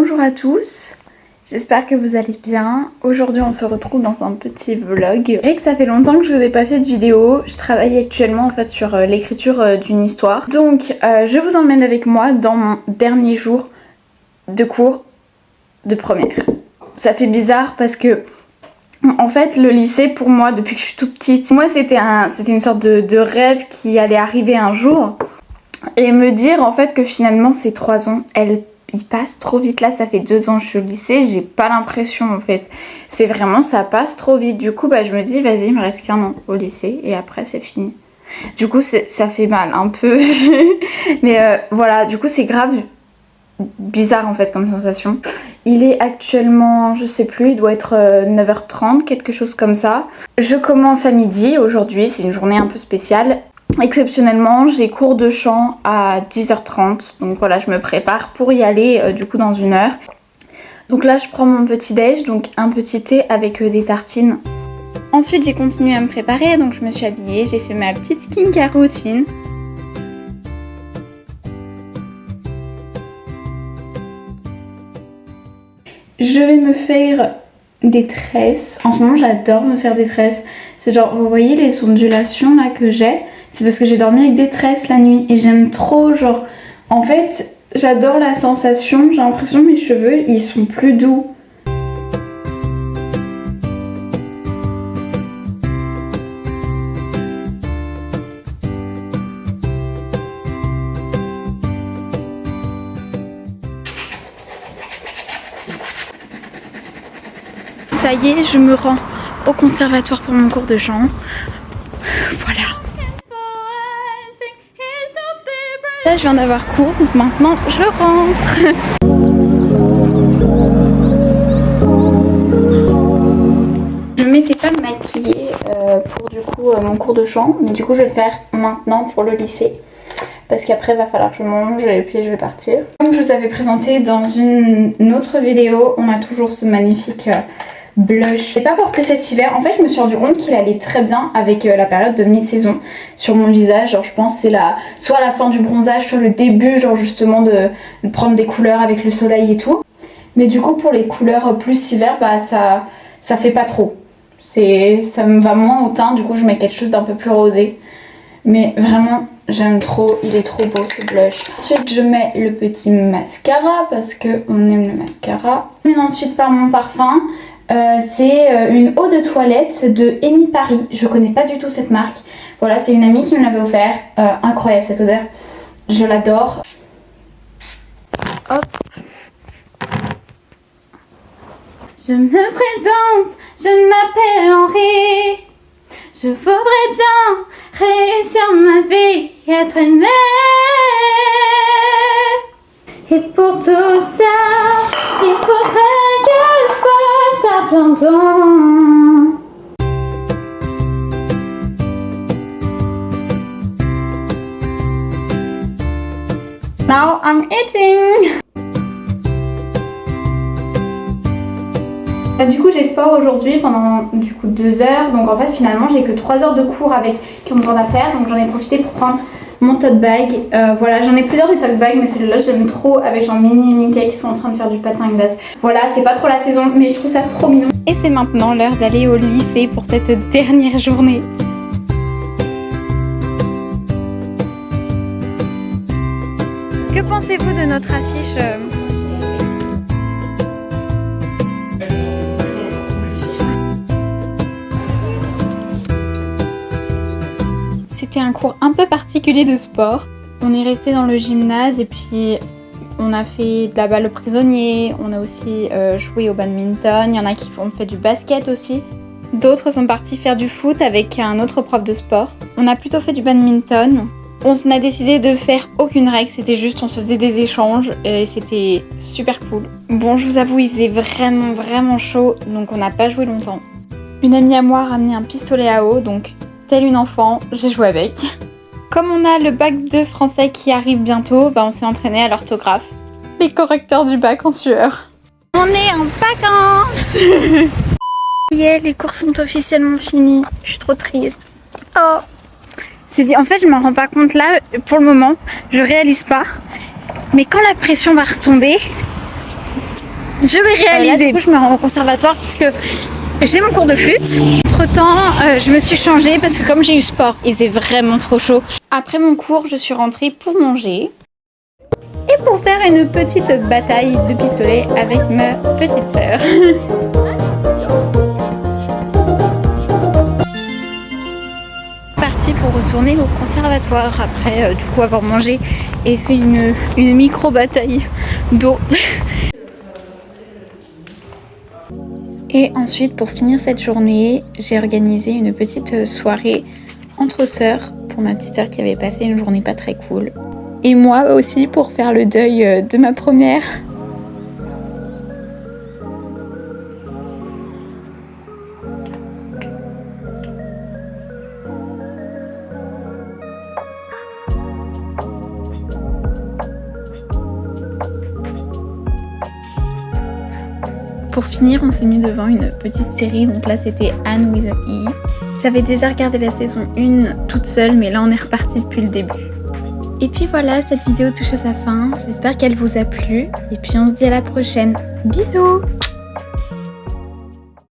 Bonjour à tous, j'espère que vous allez bien. Aujourd'hui on se retrouve dans un petit vlog. C'est vrai que ça fait longtemps que je vous ai pas fait de vidéo. Je travaille actuellement en fait sur l'écriture d'une histoire. Donc je vous emmène avec moi dans mon dernier jour de cours de première. Ça fait bizarre parce que en fait le lycée pour moi depuis que je suis toute petite, moi c'était une sorte de rêve qui allait arriver un jour. Et me dire en fait que finalement ces 3 ans, ils passent trop vite. Là ça fait 2 ans que je suis au lycée, j'ai pas l'impression en fait. C'est vraiment ça passe trop vite. Du coup je me dis vas-y il me reste qu'1 an au lycée et après c'est fini. Du coup ça fait mal un peu. Mais voilà, du coup c'est grave bizarre en fait comme sensation. Il est actuellement, je sais plus, il doit être 9h30, quelque chose comme ça. Je commence à midi aujourd'hui, c'est une journée un peu spéciale. Exceptionnellement, j'ai cours de chant à 10h30, donc voilà, je me prépare pour y aller du coup dans 1 heure. Donc là, je prends mon petit déj, donc un petit thé avec des tartines. Ensuite, j'ai continué à me préparer, donc je me suis habillée, j'ai fait ma petite skincare routine. Je vais me faire des tresses. En ce moment, j'adore me faire des tresses. C'est genre, vous voyez les ondulations là que j'ai? C'est parce que j'ai dormi avec des tresses la nuit et j'aime trop, genre, en fait, j'adore la sensation, j'ai l'impression que mes cheveux, ils sont plus doux. Ça y est, je me rends au conservatoire pour mon cours de chant. Voilà. Là je viens d'avoir cours, donc maintenant je rentre. Je m'étais pas maquillée pour du coup mon cours de chant, mais du coup je vais le faire maintenant pour le lycée. Parce qu'après il va falloir que je mange et puis je vais partir. Comme je vous avais présenté dans une autre vidéo, on a toujours ce magnifique blush. Je l'ai pas porté cet hiver. En fait je me suis rendu compte qu'il allait très bien avec la période de mi-saison sur mon visage. Genre je pense que c'est soit à la fin du bronzage, soit le début genre justement de prendre des couleurs avec le soleil et tout. Mais du coup pour les couleurs plus hiver ça fait pas trop. Ça me va moins au teint, du coup je mets quelque chose d'un peu plus rosé. Mais vraiment j'aime trop, il est trop beau ce blush. Ensuite je mets le petit mascara parce que on aime le mascara. Et ensuite par mon parfum. C'est une eau de toilette de Amy Paris. Je connais pas du tout cette marque. Voilà, c'est une amie qui me l'avait offert. Incroyable cette odeur. Je l'adore. Hop. Je me présente, je m'appelle Henri. Je voudrais bien réussir ma vie, être aimée. Et pour tout ça, il faudrait que je passe à plein temps. Now I'm eating. Du coup j'ai sport aujourd'hui pendant du coup 2 heures. Donc en fait finalement j'ai que 3 heures de cours avec 15 ans d'affaires. Donc j'en ai profité pour prendre mon tote bag. Voilà, j'en ai plusieurs des tote bags, mais celui-là je l'aime trop avec genre Minnie et Mickey qui sont en train de faire du patin à glace. Voilà, c'est pas trop la saison, mais je trouve ça trop mignon. Et c'est maintenant l'heure d'aller au lycée pour cette dernière journée. Que pensez-vous de notre affiche C'était un cours un peu particulier de sport. On est resté dans le gymnase et puis on a fait de la balle au prisonnier, on a aussi joué au badminton, il y en a qui ont fait du basket aussi. D'autres sont partis faire du foot avec un autre prof de sport. On a plutôt fait du badminton. On a décidé de faire aucune règle, c'était juste on se faisait des échanges et c'était super cool. Bon, je vous avoue, il faisait vraiment chaud, donc on n'a pas joué longtemps. Une amie à moi a ramené un pistolet à eau, donc telle une enfant, j'ai joué avec. Comme on a le bac de français qui arrive bientôt, on s'est entraîné à l'orthographe. Les correcteurs du bac en sueur. On est en vacances. Yeah, les cours sont officiellement finis. Je suis trop triste. Oh. En fait, je m'en rends pas compte là, pour le moment. Je réalise pas. Mais quand la pression va retomber, je vais réaliser. Du coup, je me rends au conservatoire puisque j'ai mon cours de flûte. Entre temps, je me suis changée parce que comme j'ai eu sport, il faisait vraiment trop chaud. Après mon cours, je suis rentrée pour manger et pour faire une petite bataille de pistolet avec ma petite sœur. Partie pour retourner au conservatoire après du coup avoir mangé et fait une micro bataille d'eau. Et ensuite, pour finir cette journée, j'ai organisé une petite soirée entre sœurs pour ma petite sœur qui avait passé une journée pas très cool. Et moi aussi pour faire le deuil de ma première. Pour finir, on s'est mis devant une petite série, donc là c'était Anne with a E. J'avais déjà regardé la saison 1 toute seule, mais là on est reparti depuis le début. Et puis voilà, cette vidéo touche à sa fin, j'espère qu'elle vous a plu, et puis on se dit à la prochaine. Bisous!